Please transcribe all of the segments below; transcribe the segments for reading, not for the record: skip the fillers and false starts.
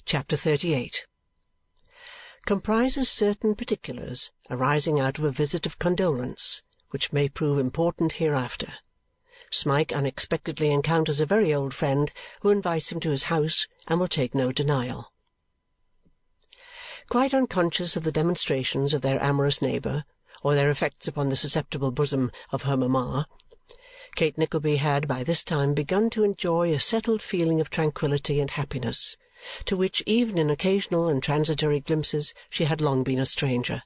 Chapter 38 Comprises certain particulars arising out of a visit of condolence, which may prove important hereafter. Smike unexpectedly encounters a very old friend who invites him to his house and will take no denial. Quite unconscious of the demonstrations of their amorous neighbour or their effects upon the susceptible bosom of her mamma, Kate Nickleby had by this time begun to enjoy a settled feeling of tranquillity and happiness, to which even in occasional and transitory glimpses she had long been a stranger.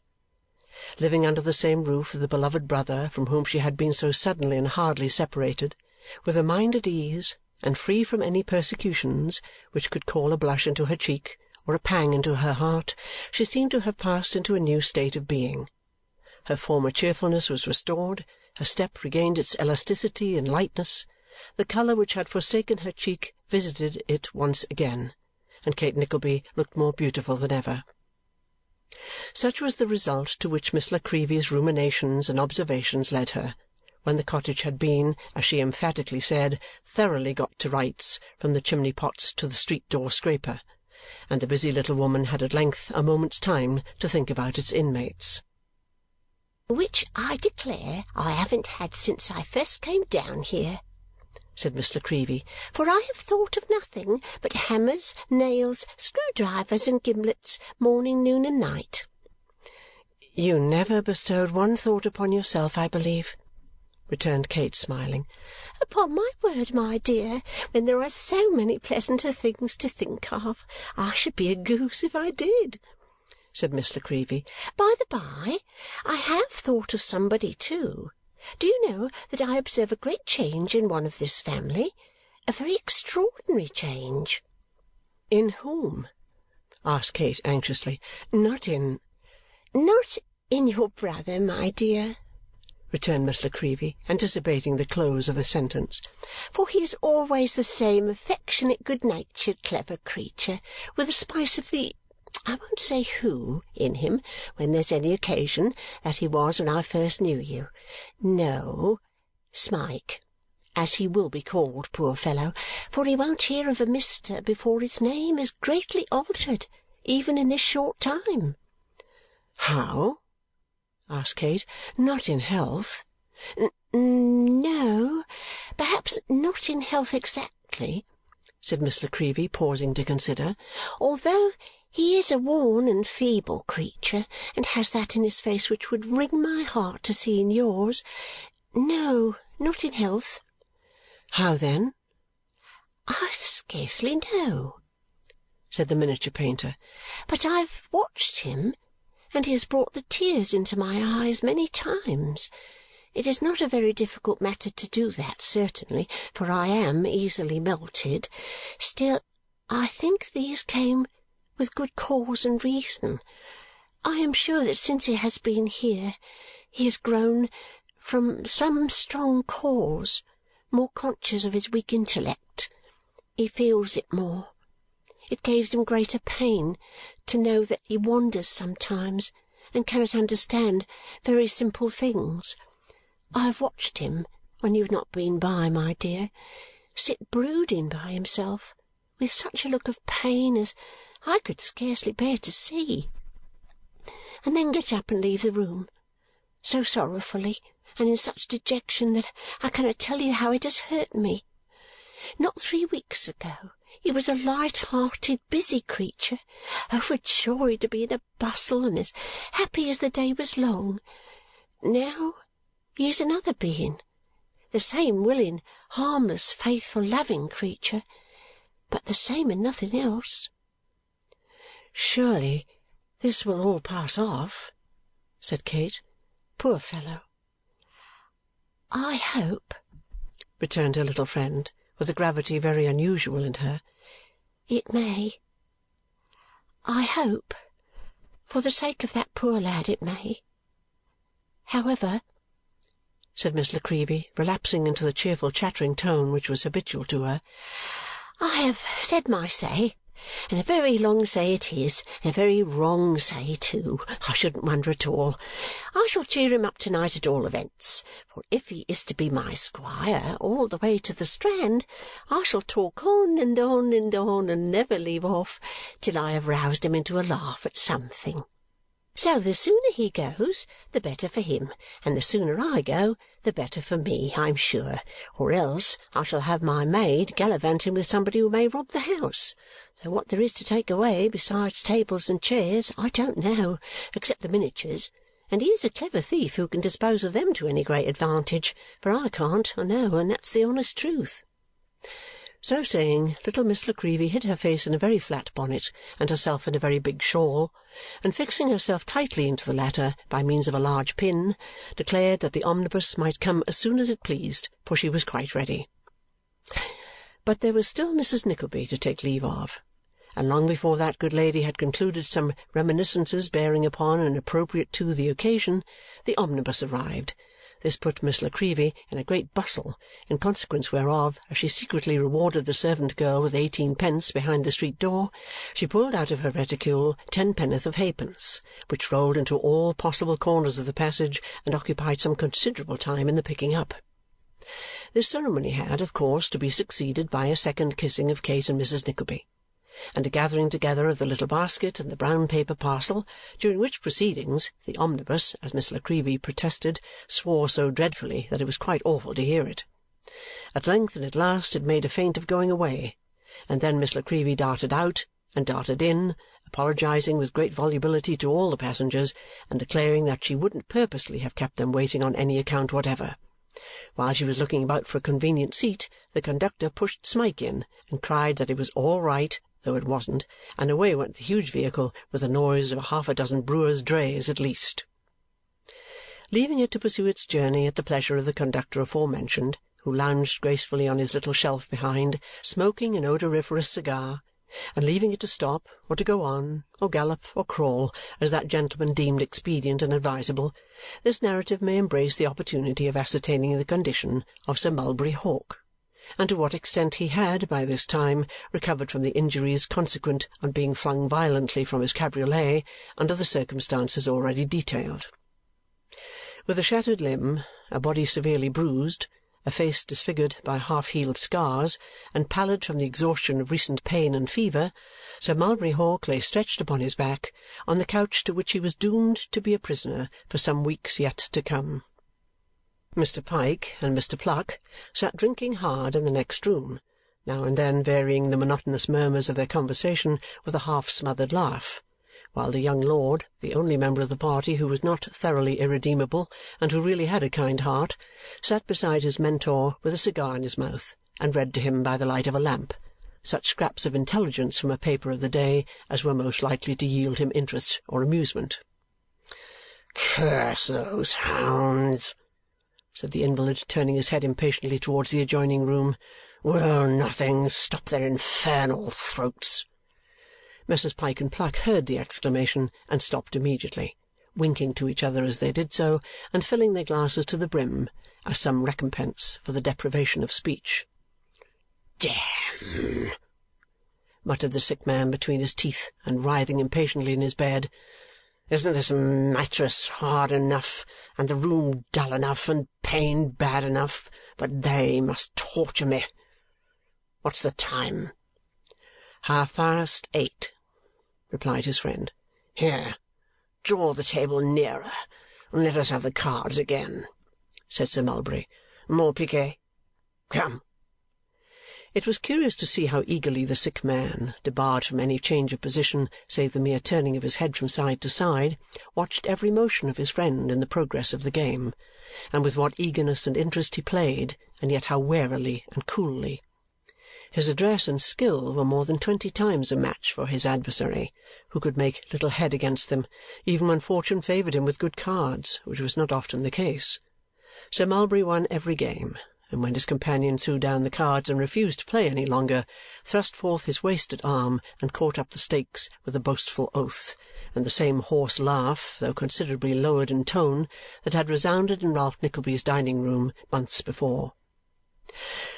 Living under the same roof with the beloved brother from whom she had been so suddenly and hardly separated, with a mind at ease and free from any persecutions which could call a blush into her cheek or a pang into her heart, she seemed to have passed into a new state of being. Her former cheerfulness was restored, her step regained its elasticity and lightness, the colour which had forsaken her cheek visited it once again, and Kate Nickleby looked more beautiful than ever. Such was the result to which Miss La Creevy's ruminations and observations led her, when the cottage had been, as she emphatically said, thoroughly got to rights, from the chimney-pots to the street-door scraper, and the busy little woman had at length a moment's time to think about its inmates. "Which I declare I haven't had since I first came down here," said Miss La Creevy, "for I have thought of nothing but hammers, nails, screwdrivers, and gimlets, morning, noon, and night." "You never bestowed one thought upon yourself, I believe," returned Kate, smiling. "Upon my word, my dear, when there are so many pleasanter things to think of, I should be a goose if I did," said Miss La Creevy. "By the by, I have thought of somebody too. Do you know that I observe a great change in one of this family? A very extraordinary change." "In whom?" asked Kate anxiously. "Not in—" "Not in your brother, my dear," returned Miss La Creevy, anticipating the close of the sentence, "for he is always the same affectionate, good-natured, clever creature, with a spice of the I won't say who in him when there's any occasion, that he was when I first knew you. No, Smike, as he will be called, poor fellow, for he won't hear of a Mister before his name is greatly altered, even in this short time." "How?" asked Kate. "Not in health?" No, perhaps not in health exactly," said Miss La Creevy, pausing to consider, "although he is a worn and feeble creature, and has that in his face which would wring my heart to see in yours. No, not in health." "How then?" "I scarcely know," said the miniature painter, "but I've watched him, and he has brought the tears into my eyes many times. It is not a very difficult matter to do that, certainly, for I am easily melted. Still, I think these came with good cause and reason. I am sure that since he has been here, he has grown, from some strong cause, more conscious of his weak intellect. He feels it more. It gives him greater pain to know that he wanders sometimes and cannot understand very simple things. I have watched him, when you have not been by, my dear, sit brooding by himself, with such a look of pain as I could scarcely bear to see, and then get up and leave the room, so sorrowfully and in such dejection that I cannot tell you how it has hurt me. Not 3 weeks ago he was a light-hearted, busy creature, overjoyed to be in a bustle and as happy as the day was long. Now he is another being, the same willing, harmless, faithful, loving creature, but the same and nothing else." "Surely this will all pass off," said Kate. "Poor fellow!" "I hope," returned her little friend, with a gravity very unusual in her, "it may. I hope, for the sake of that poor lad, it may. However," said Miss La Creevy, relapsing into the cheerful chattering tone which was habitual to her, "I have said my say, And a very long say it is, and a very wrong say too, I shouldn't wonder at all. I shall cheer him up to-night at all events, for if he is to be my squire all the way to the Strand, I shall talk on and on and on and never leave off till I have roused him into a laugh at something. So the sooner he goes, the better for him, and the sooner I go, the better for me, I'm sure, or else I shall have my maid gallivanting with somebody who may rob the house, though what there is to take away besides tables and chairs I don't know, except the miniatures, and he is a clever thief who can dispose of them to any great advantage, for I can't, I know, and that's the honest truth." So saying, little Miss La Creevy hid her face in a very flat bonnet and herself in a very big shawl, and fixing herself tightly into the latter by means of a large pin, declared that the omnibus might come as soon as it pleased, for she was quite ready. But there was still Mrs. Nickleby to take leave of, and long before that good lady had concluded some reminiscences bearing upon and appropriate to the occasion, the omnibus arrived. This put Miss La Creevy in a great bustle, in consequence whereof, as she secretly rewarded the servant girl with 18 pence behind the street door, she pulled out of her reticule 10 penn'orth of halfpence, which rolled into all possible corners of the passage and occupied some considerable time in the picking up. This ceremony had, of course, to be succeeded by a second kissing of Kate and Mrs. Nickleby, and a gathering together of the little basket and the brown paper parcel, during which proceedings the omnibus, as Miss La Creevy protested, swore so dreadfully that it was quite awful to hear it. At length and at last it made a feint of going away, and then Miss La Creevy darted out and darted in, apologizing with great volubility to all the passengers and declaring that she wouldn't purposely have kept them waiting on any account whatever. While she was looking about for a convenient seat, the conductor pushed Smike in and cried that it was all right, though it wasn't, and away went the huge vehicle with the noise of 6 brewers' drays at least. Leaving it to pursue its journey at the pleasure of the conductor aforementioned, who lounged gracefully on his little shelf behind, smoking an odoriferous cigar, and leaving it to stop, or to go on, or gallop, or crawl, as that gentleman deemed expedient and advisable, this narrative may embrace the opportunity of ascertaining the condition of Sir Mulberry Hawk, and to what extent he had, by this time, recovered from the injuries consequent on being flung violently from his cabriolet under the circumstances already detailed. With a shattered limb, a body severely bruised, a face disfigured by half-healed scars, and pallid from the exhaustion of recent pain and fever, Sir Mulberry Hawk lay stretched upon his back on the couch to which he was doomed to be a prisoner for some weeks yet to come. Mr. Pike and Mr. Pluck sat drinking hard in the next room, now and then varying the monotonous murmurs of their conversation with a half-smothered laugh, while the young lord, the only member of the party who was not thoroughly irredeemable and who really had a kind heart, sat beside his mentor with a cigar in his mouth and read to him by the light of a lamp such scraps of intelligence from a paper of the day as were most likely to yield him interest or amusement. "Curse those hounds!" said the invalid, turning his head impatiently towards the adjoining room. "Will nothing stop their infernal throats!" Messrs. Pike and Pluck heard the exclamation and stopped immediately, winking to each other as they did so, and filling their glasses to the brim, as some recompense for the deprivation of speech. "Damn!" muttered the sick man between his teeth and writhing impatiently in his bed. "Isn't this mattress hard enough, and the room dull enough, and pain bad enough, but they must torture me? What's the time?" 8:30, replied his friend. "Here, draw the table nearer, and let us have the cards again," said Sir Mulberry. "More piquet? Come." It was curious to see how eagerly the sick man, debarred from any change of position save the mere turning of his head from side to side, watched every motion of his friend in the progress of the game, and with what eagerness and interest he played, and yet how warily and coolly. His address and skill were more than 20 times a match for his adversary, who could make little head against them, even when fortune favoured him with good cards, which was not often the case. Sir Mulberry won every game, and when his companion threw down the cards and refused to play any longer, thrust forth his wasted arm and caught up the stakes with a boastful oath, and the same hoarse laugh, though considerably lowered in tone, that had resounded in Ralph Nickleby's dining-room months before.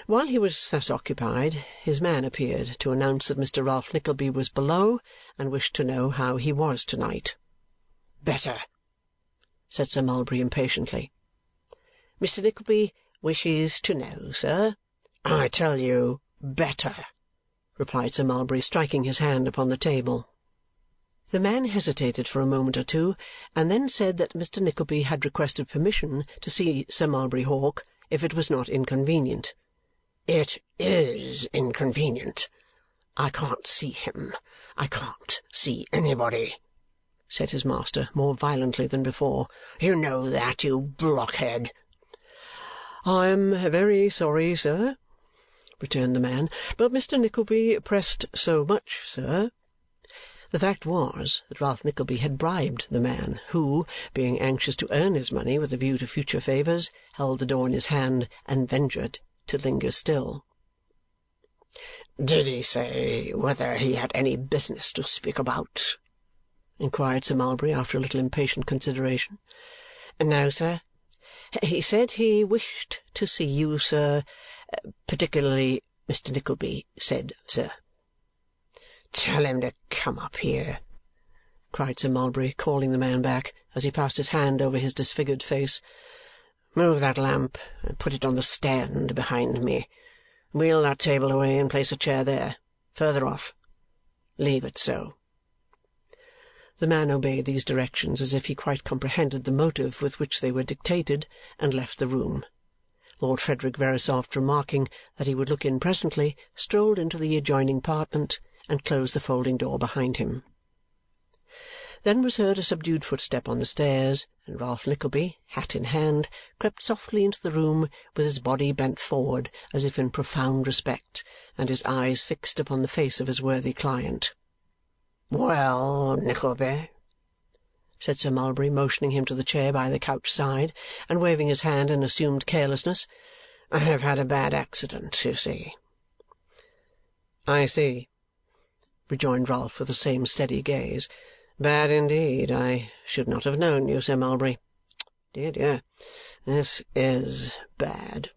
While he was thus occupied, his man appeared to announce that Mr. Ralph Nickleby was below and wished to know how he was to-night. "Better," said Sir Mulberry impatiently. "Mr. Nickleby wishes to know, sir." "I tell you, better," replied Sir Mulberry, striking his hand upon the table. The man hesitated for a moment or two, and then said that Mr. Nickleby had requested permission to see Sir Mulberry Hawk if it was not inconvenient. "It is inconvenient. I can't see him. I can't see anybody," said his master, more violently than before. "You know that, you blockhead." "I am very sorry, sir," returned the man, "but Mr. Nickleby pressed so much, sir." The fact was that Ralph Nickleby had bribed the man, who, being anxious to earn his money with a view to future favours, held the door in his hand and ventured to linger still. "Did he say whether he had any business to speak about?" inquired Sir Mulberry after a little impatient consideration. "No, sir. He said he wished to see you, sir. Particularly Mr. Nickleby said, sir." "Tell him to come up here," cried Sir Mulberry, calling the man back as he passed his hand over his disfigured face. "Move that lamp and put it on the stand behind me. Wheel that table away and place a chair there, further off. Leave it so." The man obeyed these directions as if he quite comprehended the motive with which they were dictated, and left the room. Lord Frederick Verisopht, remarking that he would look in presently, strolled into the adjoining apartment and closed the folding door behind him. Then was heard a subdued footstep on the stairs, and Ralph Nickleby, hat in hand, crept softly into the room with his body bent forward as if in profound respect, and his eyes fixed upon the face of his worthy client. "Well, Nickleby," said Sir Mulberry, motioning him to the chair by the couch side and waving his hand in assumed carelessness, "I have had a bad accident, you see." "I see," rejoined Ralph with the same steady gaze. "Bad indeed. I should not have known you, Sir Mulberry. Dear, dear, this is bad."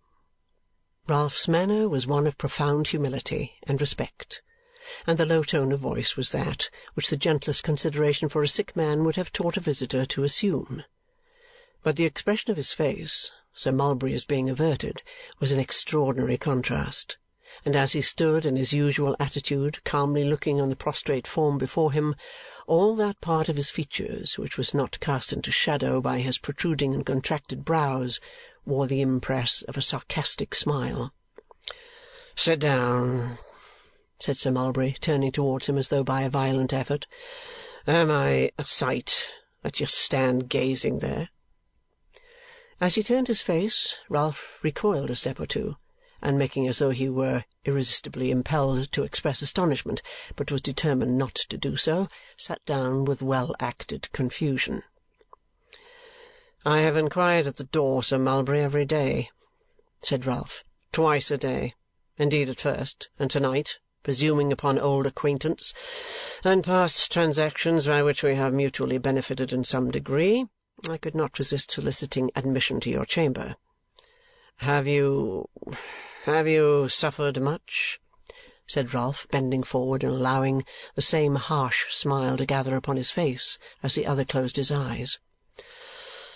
Ralph's manner was one of profound humility and respect, and the low tone of voice was that which the gentlest consideration for a sick man would have taught a visitor to assume. But the expression of his face, Sir Mulberry's being averted, was an extraordinary contrast, and as he stood in his usual attitude, calmly looking on the prostrate form before him, all that part of his features which was not cast into shadow by his protruding and contracted brows wore the impress of a sarcastic smile. "Sit down," said Sir Mulberry, turning towards him as though by a violent effort. "Am I a sight that you stand gazing there?" As he turned his face, Ralph recoiled a step or two, and making as though he were irresistibly impelled to express astonishment, but was determined not to do so, sat down with well-acted confusion. "I have inquired at the door, Sir Mulberry, every day," said Ralph. "Twice a day, indeed at first, and to-night, presuming upon old acquaintance and past transactions by which we have mutually benefited in some degree, I could not resist soliciting admission to your chamber. Have you suffered much?" said Ralph, bending forward and allowing the same harsh smile to gather upon his face as the other closed his eyes.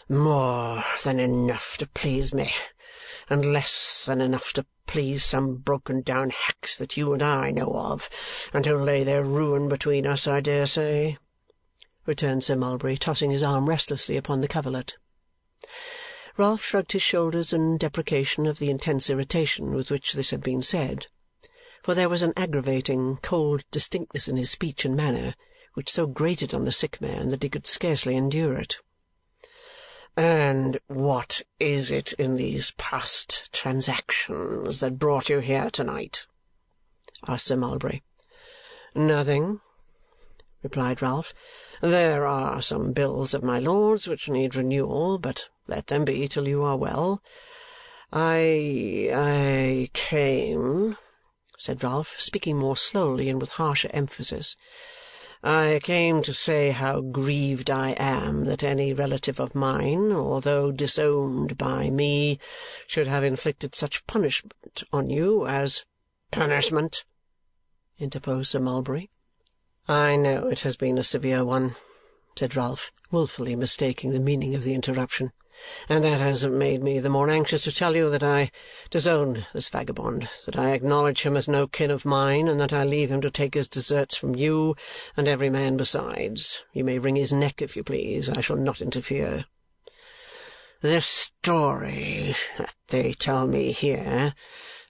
"More than enough to please me, and less than enough to please some broken-down hacks that you and I know of, and who lay their ruin between us, I dare say," returned Sir Mulberry, tossing his arm restlessly upon the coverlet. Ralph shrugged his shoulders in deprecation of the intense irritation with which this had been said, for there was an aggravating, cold distinctness in his speech and manner which so grated on the sick man that he could scarcely endure it. "And what is it in these past transactions that brought you here to-night?" asked Sir Mulberry. "Nothing," replied Ralph. "There are some bills of my lord's which need renewal, but let them be till you are well. I came," said Ralph, speaking more slowly and with harsher emphasis, I came to say how grieved I am that any relative of mine, although disowned by me, should have inflicted such punishment on you as—" "Punishment?" interposed Sir Mulberry. "I know it has been a severe one," said Ralph, wilfully mistaking the meaning of the interruption, "and that has made me the more anxious to tell you that I disown this vagabond, that I acknowledge him as no kin of mine, and that I leave him to take his deserts from you and every man besides. You may wring his neck if you please. I shall not interfere." "This story that they tell me here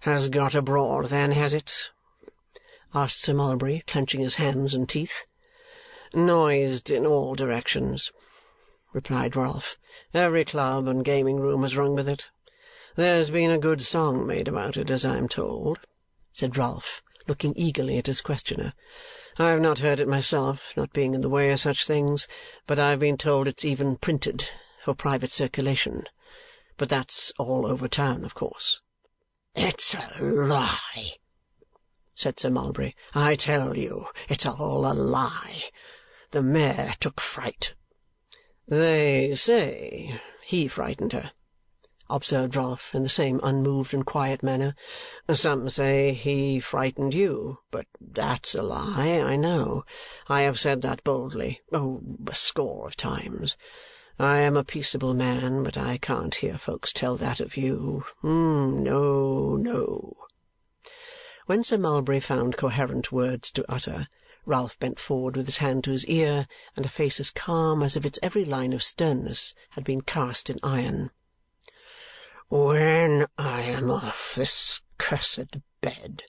has got abroad, then, has it?" asked Sir Mulberry, clenching his hands and teeth. "Noised in all directions," replied Ralph. "Every club and gaming-room has rung with it. There's been a good song made about it, as I am told," said Ralph, looking eagerly at his questioner. "I have not heard it myself, not being in the way of such things, but I have been told it's even printed for private circulation. But that's all over town, of course." "It's a lie," said Sir Mulberry. "I tell you, it's all a lie. The mare took fright." "They say he frightened her," observed Ralph in the same unmoved and quiet manner. "Some say he frightened you, but that's a lie, I know. I have said that boldly, a score of times. I am a peaceable man, but I can't hear folks tell that of you. No, no." When Sir Mulberry found coherent words to utter, Ralph bent forward with his hand to his ear, and a face as calm as if its every line of sternness had been cast in iron. "When I am off this cursed bed,"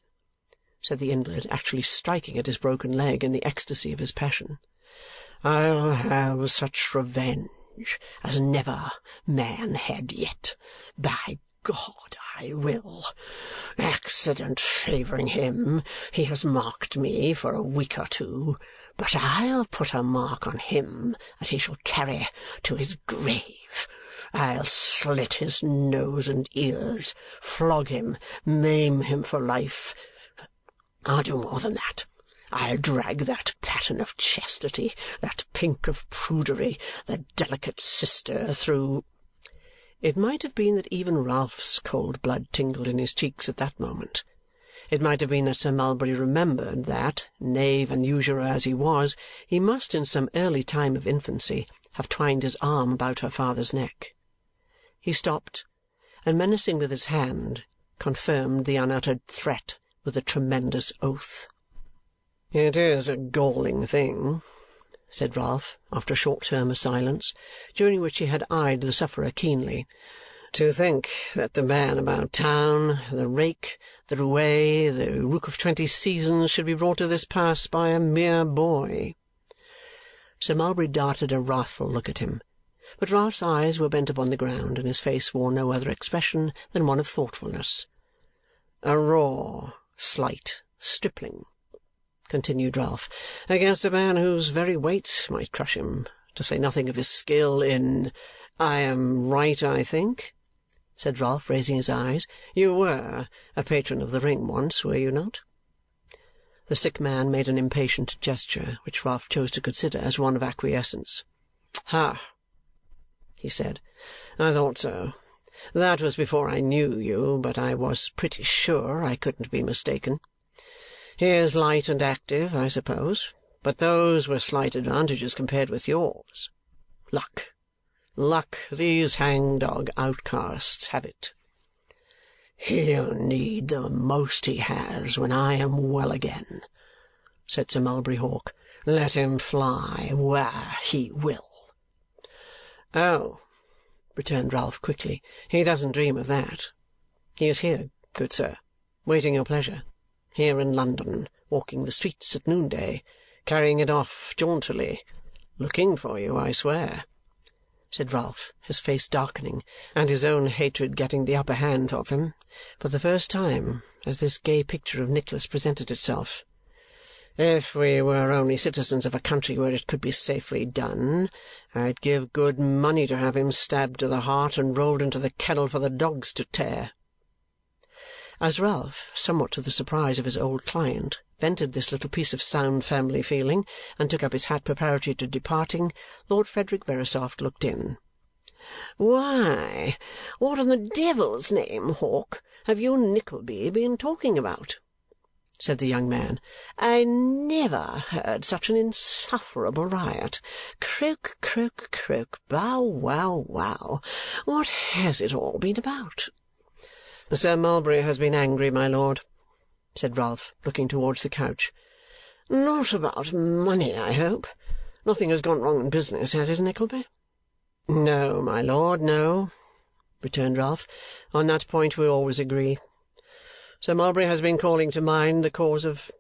said the invalid, actually striking at his broken leg in the ecstasy of his passion, "I'll have such revenge as never man had yet. By God, I will! Accident favouring him, he has marked me for a week or two, but I'll put a mark on him that he shall carry to his grave. I'll slit his nose and ears, flog him, maim him for life. I'll do more than that. I'll drag that pattern of chastity, that pink of prudery, the delicate sister through—" It might have been that even Ralph's cold blood tingled in his cheeks at that moment. It might have been that Sir Mulberry remembered that, knave and usurer as he was, he must in some early time of infancy have twined his arm about her father's neck. He stopped, and menacing with his hand, confirmed the unuttered threat with a tremendous oath. "It is a galling thing," said Ralph, after a short term of silence, during which he had eyed the sufferer keenly, "to think that the man about town, the rake, the roué, the rook of 20 seasons, should be brought to this pass by a mere boy." Sir Mulberry darted a wrathful look at him, but Ralph's eyes were bent upon the ground, and his face wore no other expression than one of thoughtfulness. "A raw, slight stripling," continued Ralph, "against a man whose very weight might crush him, to say nothing of his skill in— I am right, I think?" said Ralph, raising his eyes. "You were a patron of the ring once, were you not?" The sick man made an impatient gesture, which Ralph chose to consider as one of acquiescence. "Ha!" he said. "I thought so. That was before I knew you, but I was pretty sure I couldn't be mistaken. He is light and active, I suppose, but those were slight advantages compared with yours. Luck. Luck, these hang-dog outcasts have it." "He'll need the most he has when I am well again," said Sir Mulberry Hawk. "Let him fly where he will." "Oh," returned Ralph quickly, "he doesn't dream of that. He is here, good sir, waiting your pleasure. Here in London, walking the streets at noonday, carrying it off jauntily. Looking for you, I swear," said Ralph, his face darkening, and his own hatred getting the upper hand of him, for the first time, as this gay picture of Nicholas presented itself. "If we were only citizens of a country where it could be safely done, I'd give good money to have him stabbed to the heart and rolled into the kennel for the dogs to tear." As Ralph, somewhat to the surprise of his old client, vented this little piece of sound family feeling and took up his hat preparatory to departing, Lord Frederick Verisopht looked in. "Why, what in the devil's name, Hawk, have you and Nickleby been talking about?" said the young man. "I never heard such an insufferable riot. Croak, croak, croak, bow, wow, wow. What has it all been about?" "Sir Mulberry has been angry, my lord," said Ralph, looking towards the couch. "Not about money, I hope? Nothing has gone wrong in business, has it, Nickleby?" "No, my lord, no," returned Ralph. "On that point we always agree. Sir Mulberry has been calling to mind the cause of—"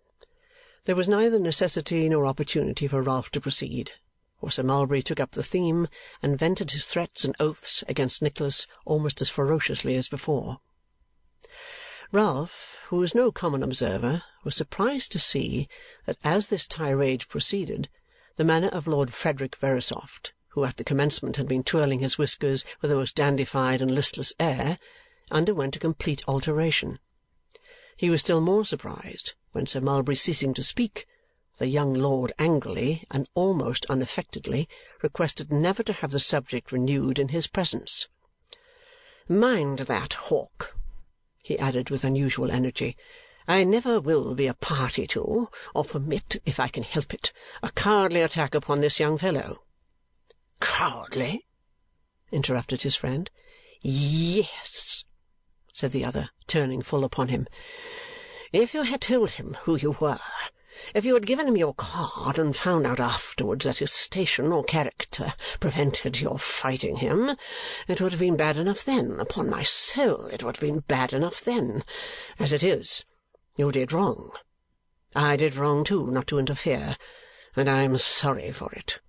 There was neither necessity nor opportunity for Ralph to proceed, for Sir Mulberry took up the theme and vented his threats and oaths against Nicholas almost as ferociously as before. Ralph, who was no common observer, was surprised to see that as this tirade proceeded, the manner of Lord Frederick Verisopht, who at the commencement had been twirling his whiskers with a most dandified and listless air, underwent a complete alteration. He was still more surprised when, Sir Mulberry ceasing to speak, the young lord angrily and almost unaffectedly requested never to have the subject renewed in his presence. "Mind that, Hawk," he added with unusual energy. "I never will be a party to, or permit, if I can help it, a cowardly attack upon this young fellow." "Cowardly?" interrupted his friend. "Yes," said the other, turning full upon him. "If you had told him who you were, if you had given him your card and found out afterwards that his station or character prevented your fighting him, it would have been bad enough then. Upon my soul, it would have been bad enough then. As it is, you did wrong. I did wrong too, not to interfere, and I am sorry for it.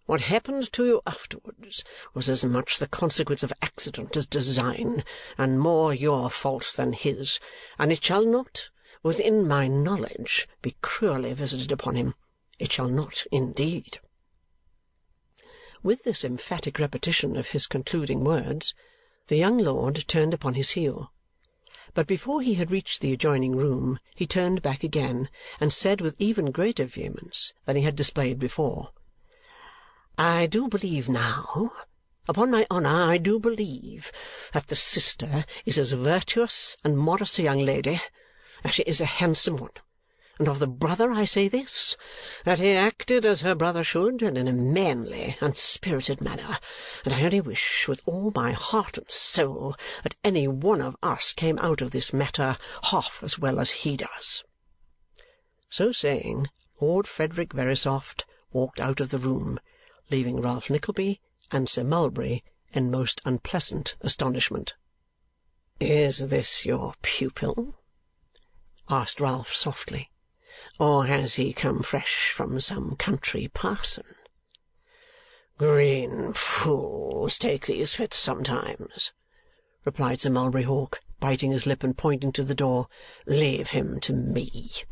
What happened to you afterwards was as much the consequence of accident as design, and more your fault than his, and it shall not, within my knowledge, be cruelly visited upon him. It shall not, indeed." With this emphatic repetition of his concluding words, the young lord turned upon his heel. But before he had reached the adjoining room, he turned back again and said with even greater vehemence than he had displayed before, "I do believe now, upon my honour I do believe, that the sister is as virtuous and modest a young lady as she is a handsome one. And of the brother I say this, that he acted as her brother should, and in a manly and spirited manner, and I only wish with all my heart and soul that any one of us came out of this matter half as well as he does." So saying, Lord Frederick Verisopht walked out of the room, leaving Ralph Nickleby and Sir Mulberry in most unpleasant astonishment. "Is this your pupil?" asked Ralph softly. "Or has he come fresh from some country parson?" "Green fools take these fits sometimes," replied Sir Mulberry Hawk, biting his lip and pointing to the door. "Leave him to me."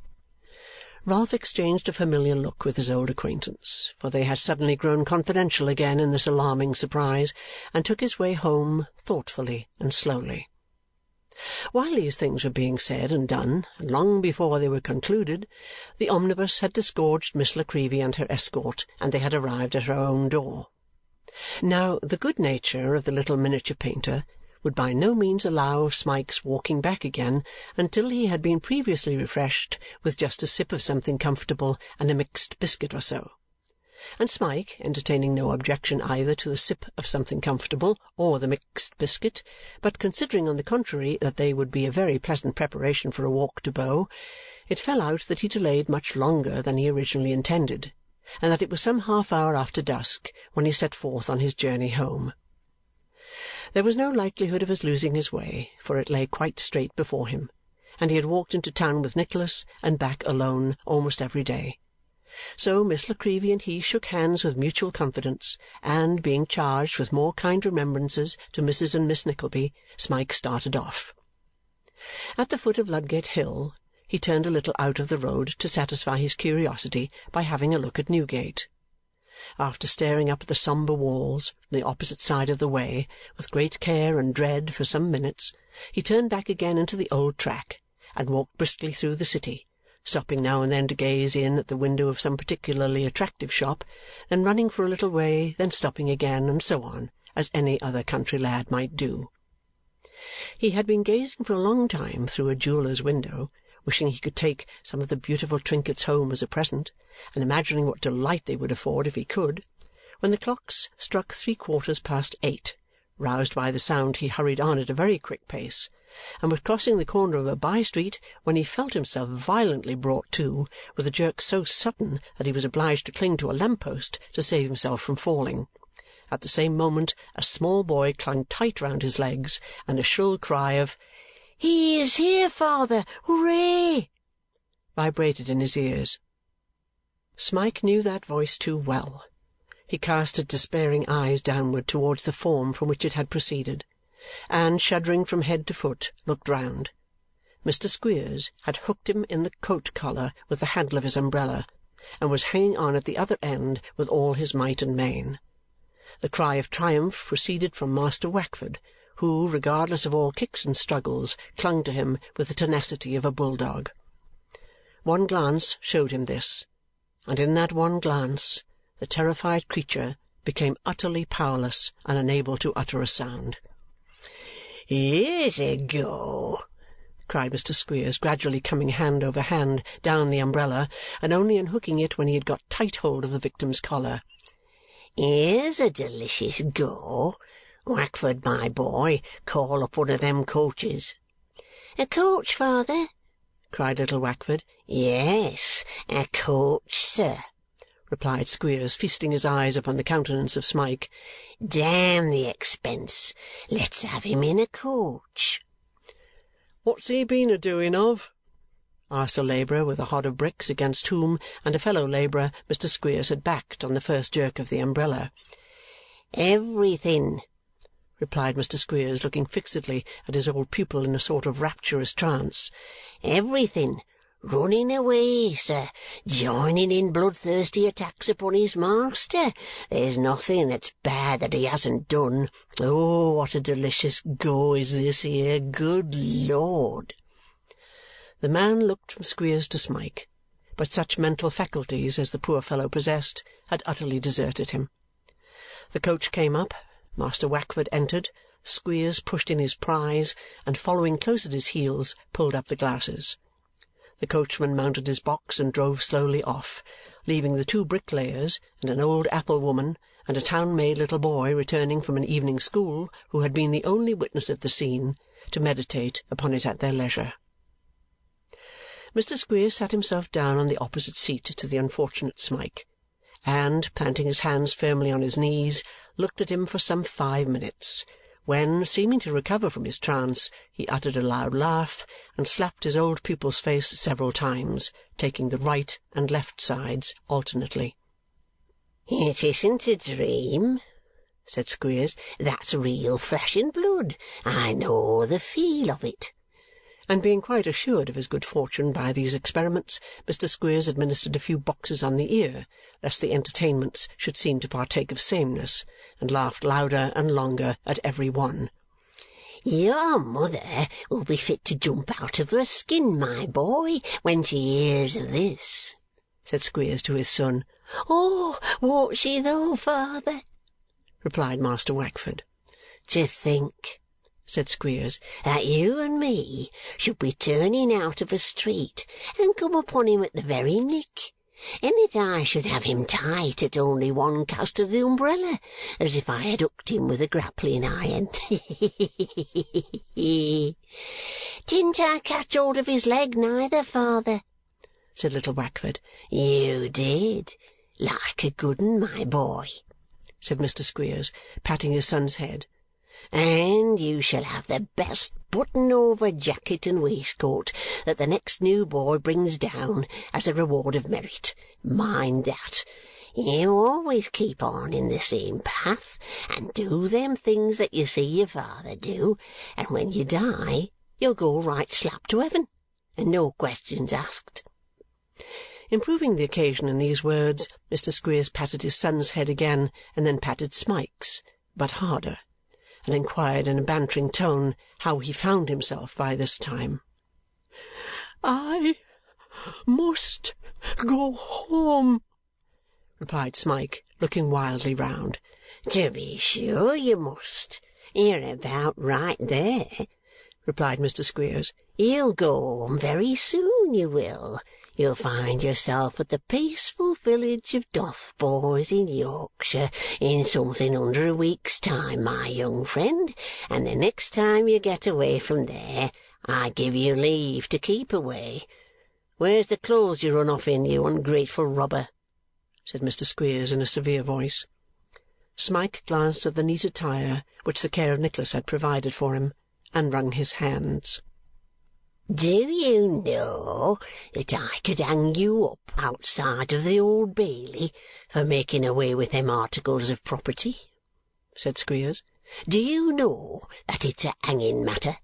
Ralph exchanged a familiar look with his old acquaintance, for they had suddenly grown confidential again in this alarming surprise, and took his way home thoughtfully and slowly. While these things were being said and done, and long before they were concluded, the omnibus had disgorged Miss La Creevy and her escort, and they had arrived at her own door. Now, the good nature of the little miniature painter would by no means allow of Smike's walking back again until he had been previously refreshed with just a sip of something comfortable and a mixed biscuit or so. And Smike, entertaining no objection either to the sip of something comfortable or the mixed biscuit, but considering on the contrary that they would be a very pleasant preparation for a walk to Bow, it fell out that he delayed much longer than he originally intended, and that it was some half-hour after dusk when he set forth on his journey home. There was no likelihood of his losing his way, for it lay quite straight before him, and he had walked into town with Nicholas and back alone almost every day. So Miss La Creevy and he shook hands with mutual confidence, and, being charged with more kind remembrances to Mrs. and Miss Nickleby, Smike started off. At the foot of Ludgate Hill, he turned a little out of the road to satisfy his curiosity by having a look at Newgate. After staring up at the sombre walls on the opposite side of the way with great care and dread for some minutes, he turned back again into the old track and walked briskly through the city, stopping now and then to gaze in at the window of some particularly attractive shop, then running for a little way, then stopping again, and so on, as any other country lad might do. He had been gazing for a long time through a jeweller's window, wishing he could take some of the beautiful trinkets home as a present, and imagining what delight they would afford if he could, when the clocks struck 8:03. Roused by the sound, he hurried on at a very quick pace, and was crossing the corner of a by-street when he felt himself violently brought to, with a jerk so sudden that he was obliged to cling to a lamp-post to save himself from falling. At the same moment a small boy clung tight round his legs, and a shrill cry of "He is here, father! Hooray!" vibrated in his ears. Smike knew that voice too well. He cast his despairing eyes downward towards the form from which it had proceeded, and, shuddering from head to foot, looked round. Mr. Squeers had hooked him in the coat-collar with the handle of his umbrella, and was hanging on at the other end with all his might and main. The cry of triumph proceeded from Master Wackford, who, regardless of all kicks and struggles, clung to him with the tenacity of a bulldog. One glance showed him this, and in that one glance the terrified creature became utterly powerless and unable to utter a sound. "Here's a go!" cried Mr. Squeers, gradually coming hand over hand down the umbrella, and only unhooking it when he had got tight hold of the victim's collar. "Here's a delicious go! Wackford, my boy, call up one of them coaches." "A coach, father?" cried little Wackford. "Yes, a coach, sir," replied Squeers, feasting his eyes upon the countenance of Smike. "Damn the expense! Let's have him in a coach." "What's he been a-doing of?" asked a labourer with a hod of bricks, against whom and a fellow labourer Mr. Squeers had backed on the first jerk of the umbrella. "Everything," replied Mr. Squeers, looking fixedly at his old pupil in a sort of rapturous trance. "Everything. Running away, sir, joining in bloodthirsty attacks upon his master. There's nothing that's bad that he hasn't done. Oh, what a delicious go is this here, good Lord!" The man looked from Squeers to Smike, but such mental faculties as the poor fellow possessed had utterly deserted him. The coach came up, Master Wackford entered, Squeers pushed in his prize, and following close at his heels, pulled up the glasses. The coachman mounted his box and drove slowly off, leaving the two bricklayers, and an old apple-woman, and a town-made little boy returning from an evening school, who had been the only witness of the scene, to meditate upon it at their leisure. Mr. Squeers sat himself down on the opposite seat to the unfortunate Smike, and, planting his hands firmly on his knees, looked at him for some 5 minutes, when, seeming to recover from his trance, he uttered a loud laugh and slapped his old pupil's face several times, taking the right and left sides alternately. "It isn't a dream," said Squeers. "That's real flesh and blood. I know the feel of it." And being quite assured of his good fortune by these experiments, Mr. Squeers administered a few boxes on the ear, lest the entertainments should seem to partake of sameness, and laughed louder and longer at every one. "Your mother will be fit to jump out of her skin, my boy, when she hears of this," said Squeers to his son. "Oh, won't she though, father?" replied Master Wackford. "To think," said Squeers, "that you and me should be turning out of a street and come upon him at the very nick, and that I should have him tight at only one cast of the umbrella, as if I had hooked him with a grappling iron. Didn't I catch hold of his leg neither, father?" said little Wackford. "You did, like a good 'un, my boy," said Mr. Squeers, patting his son's head. "And you shall have the best button-over jacket and waistcoat that the next new boy brings down as a reward of merit. Mind that. You always keep on in the same path, and do them things that you see your father do, and when you die you'll go right slap to heaven, and no questions asked." Improving the occasion in these words, Mr. Squeers patted his son's head again, and then patted Smike's, but harder, and inquired in a bantering tone how he found himself by this time. "I must go home," replied Smike, looking wildly round. "To be sure you must. You're about right there," replied Mr. Squeers. "You'll go home very soon, you will. You'll find yourself at the peaceful village of Dotheboys in Yorkshire in something under a week's time, my young friend, and the next time you get away from there, I give you leave to keep away. Where's the clothes you run off in, you ungrateful robber?" said Mr. Squeers in a severe voice. Smike glanced at the neat attire which the care of Nicholas had provided for him, and wrung his hands. "Do you know that I could hang you up outside of the Old Bailey for making away with them articles of property?" said Squeers. "Do you know that it's a hanging matter?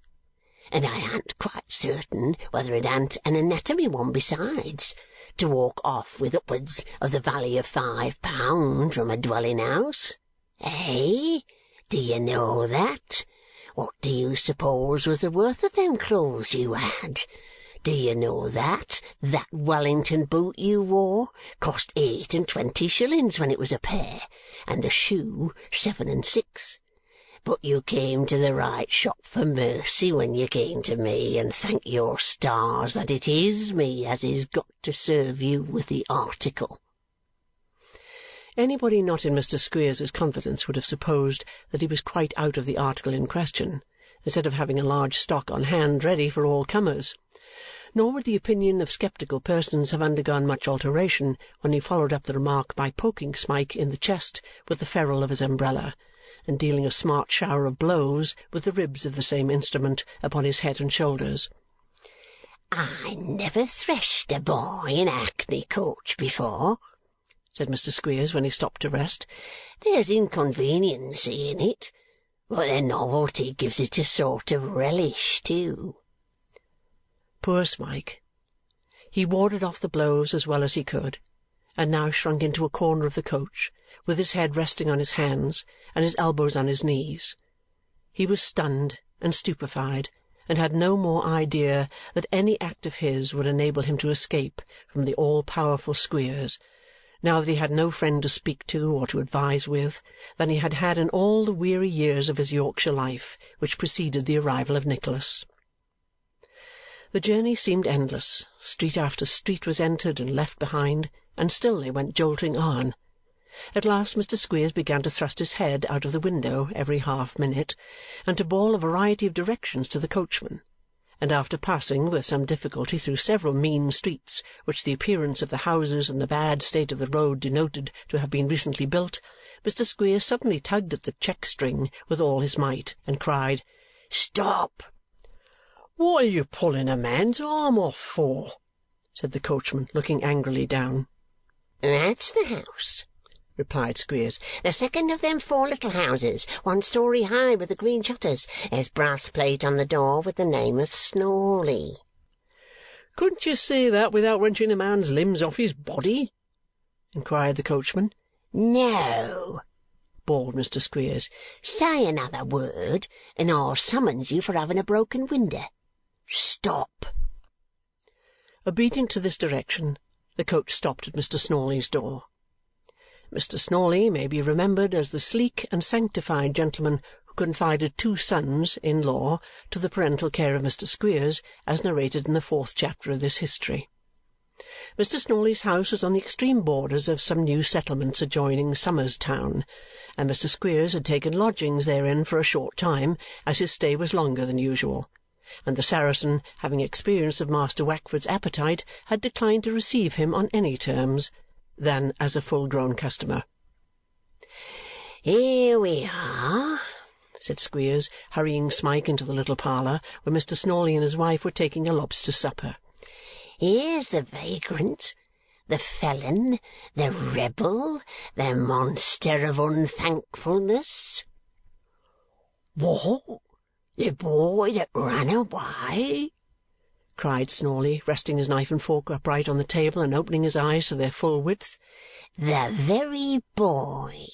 And I an't quite certain whether it an't an anatomy one besides, to walk off with upwards of the valley of £5 from a dwelling-house. Eh? Do you know that? What do you suppose was the worth of them clothes you had? Do you know that Wellington boot you wore cost 28 shillings when it was a pair, and the shoe 7 and 6? But you came to the right shop for mercy when you came to me, and thank your stars that it is me as is got to serve you with the article." Anybody not in Mr. Squeers's confidence would have supposed that he was quite out of the article in question, instead of having a large stock on hand ready for all comers. Nor would the opinion of sceptical persons have undergone much alteration when he followed up the remark by poking Smike in the chest with the ferrule of his umbrella, and dealing a smart shower of blows with the ribs of the same instrument upon his head and shoulders. "I never threshed a boy in a hackney coach before," said Mr. Squeers when he stopped to rest. "There's inconveniency in it, but the novelty gives it a sort of relish too." Poor Smike! He warded off the blows as well as he could, and now shrunk into a corner of the coach, with his head resting on his hands and his elbows on his knees. He was stunned and stupefied, and had no more idea that any act of his would enable him to escape from the all-powerful Squeers, now that he had no friend to speak to or to advise with, than he had had in all the weary years of his Yorkshire life which preceded the arrival of Nicholas. The journey seemed endless. Street after street was entered and left behind, and still they went jolting on. At last Mr. Squeers began to thrust his head out of the window every half-minute, and to bawl a variety of directions to the coachman, and after passing with some difficulty through several mean streets which the appearance of the houses and the bad state of the road denoted to have been recently built, Mr. Squeers suddenly tugged at the check-string with all his might, and cried, "Stop!" "What are you pulling a man's arm off for?" said the coachman, looking angrily down. "That's the house," replied Squeers. "The second of them 4 little houses, 1 story high with the green shutters. There's brass plate on the door with the name of Snawley." "Couldn't you say that without wrenching a man's limbs off his body?" inquired the coachman. "No," bawled Mr. Squeers. "Say another word, and I'll summons you for having a broken window. Stop!" Obedient to this direction, the coach stopped at Mr. Snawley's door. Mr. Snawley may be remembered as the sleek and sanctified gentleman who confided 2 sons-in-law to the parental care of Mr. Squeers, as narrated in the 4th chapter of this history. Mr. Snawley's house was on the extreme borders of some new settlements adjoining Somers Town, and Mr. Squeers had taken lodgings therein for a short time, as his stay was longer than usual, and the Saracen, having experience of Master Wackford's appetite, had declined to receive him on any terms than as a full-grown customer. "Here we are," said Squeers, hurrying Smike into the little parlour, where Mr. Snawley and his wife were taking a lobster supper. "Here's the vagrant, the felon, the rebel, the monster of unthankfulness." "What? "The boy that ran away?" cried Snawley, resting his knife and fork upright on the table and opening his eyes to their full width. "The very boy,"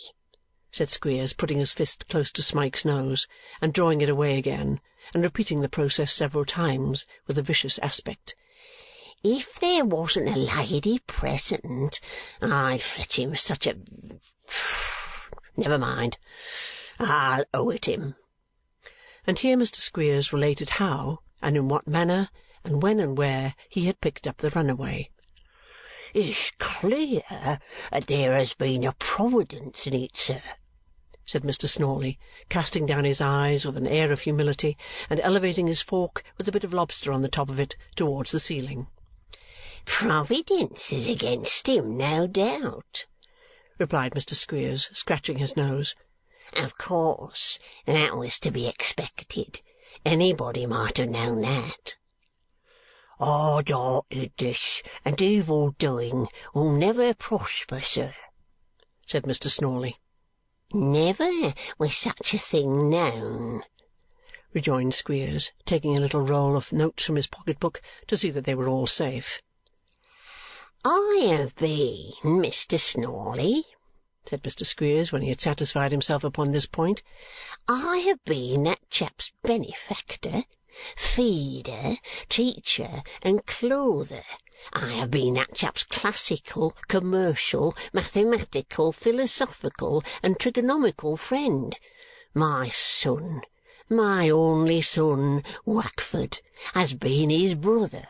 said Squeers, putting his fist close to Smike's nose, and drawing it away again, and repeating the process several times with a vicious aspect. if there wasn't a lady present, I'd fetch him such a... Never mind. I'll owe it him. And here Mr. Squeers related how, and in what manner, and when and where he had picked up the runaway. It's clear that there has been a providence in it, sir, said Mr. Snawley, casting down his eyes with an air of humility and elevating his fork with a bit of lobster on the top of it towards the ceiling. Providence is against him, no doubt, replied Mr. Squeers, scratching his nose. Of course, that was to be expected. Anybody might have known that. Hard-heartedness and evil-doing will never prosper, sir, said Mr. Snawley. Never was such a thing known, rejoined Squeers, taking a little roll of notes from his pocket-book to see that they were all safe. I have been, Mr. Snawley, said Mr. Squeers when he had satisfied himself upon this point, I have been that chap's benefactor, feeder, teacher, and clother. I have been that chap's classical, commercial, mathematical, philosophical, and trigonomical friend. My son, my only son, Wackford, has been his brother.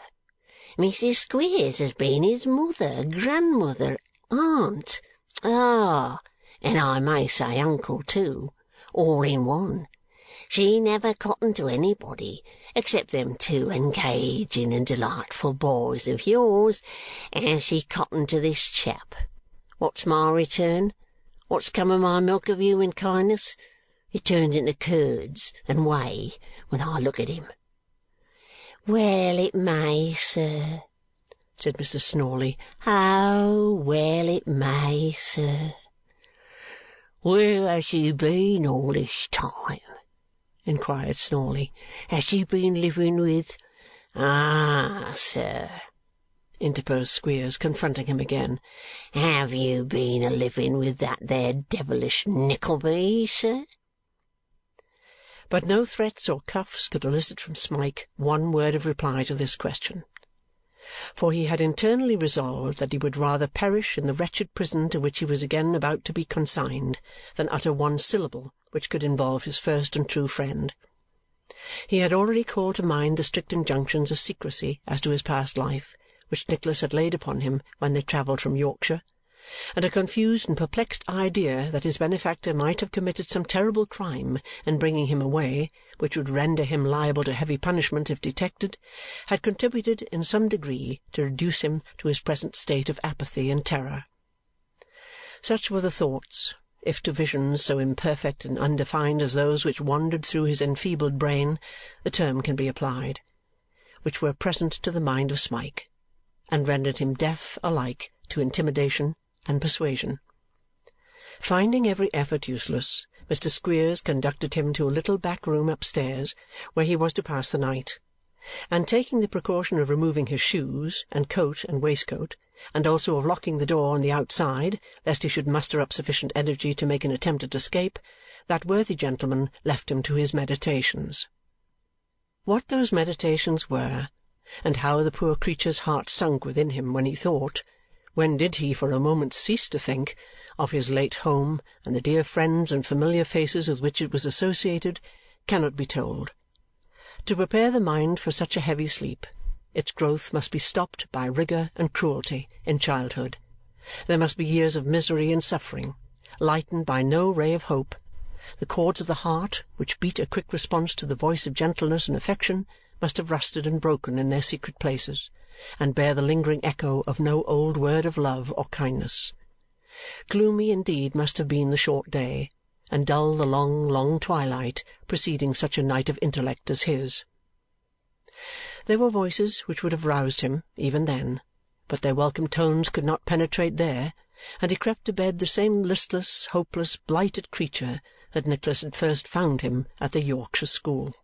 Mrs. Squeers has been his mother, grandmother, aunt, and I may say uncle too, all in one. She never cottoned to anybody, except them two engaging and delightful boys of yours, and she cottoned to this chap. What's my return? What's come of my milk of human kindness? It turns into curds and whey when I look at him. Well it may, sir, said Mr. Snawley. Oh, well it may, sir. Where has she been all this time? Inquired Snawley. Has she been living with... Ah, sir, interposed Squeers, confronting him again. Have you been a-living with that there devilish Nickleby, sir? But no threats or cuffs could elicit from Smike one word of reply to this question, for he had internally resolved that he would rather perish in the wretched prison to which he was again about to be consigned than utter one syllable which could involve his first and true friend. He had already called to mind the strict injunctions of secrecy as to his past life, which Nicholas had laid upon him when they travelled from Yorkshire, and a confused and perplexed idea that his benefactor might have committed some terrible crime in bringing him away, which would render him liable to heavy punishment if detected, had contributed in some degree to reduce him to his present state of apathy and terror. Such were the thoughts, if to visions so imperfect and undefined as those which wandered through his enfeebled brain the term can be applied, which were present to the mind of Smike, and rendered him deaf alike to intimidation and persuasion. Finding every effort useless, Mr. Squeers conducted him to a little back room upstairs, where he was to pass the night, and taking the precaution of removing his shoes and coat and waistcoat, and also of locking the door on the outside, lest he should muster up sufficient energy to make an attempt at escape, that worthy gentleman left him to his meditations. What those meditations were, and how the poor creature's heart sunk within him when he thought, when did he for a moment cease to think, of his late home and the dear friends and familiar faces with which it was associated, cannot be told. To prepare the mind for such a heavy sleep, its growth must be stopped by rigour and cruelty in childhood. There must be years of misery and suffering, lightened by no ray of hope. The chords of the heart, which beat a quick response to the voice of gentleness and affection, must have rusted and broken in their secret places, and bear the lingering echo of no old word of love or kindness. Gloomy indeed must have been the short day, and dull the long, long twilight preceding such a night of intellect as his. There were voices which would have roused him, even then, but their welcome tones could not penetrate there, and he crept to bed the same listless, hopeless, blighted creature that Nicholas had first found him at the Yorkshire school.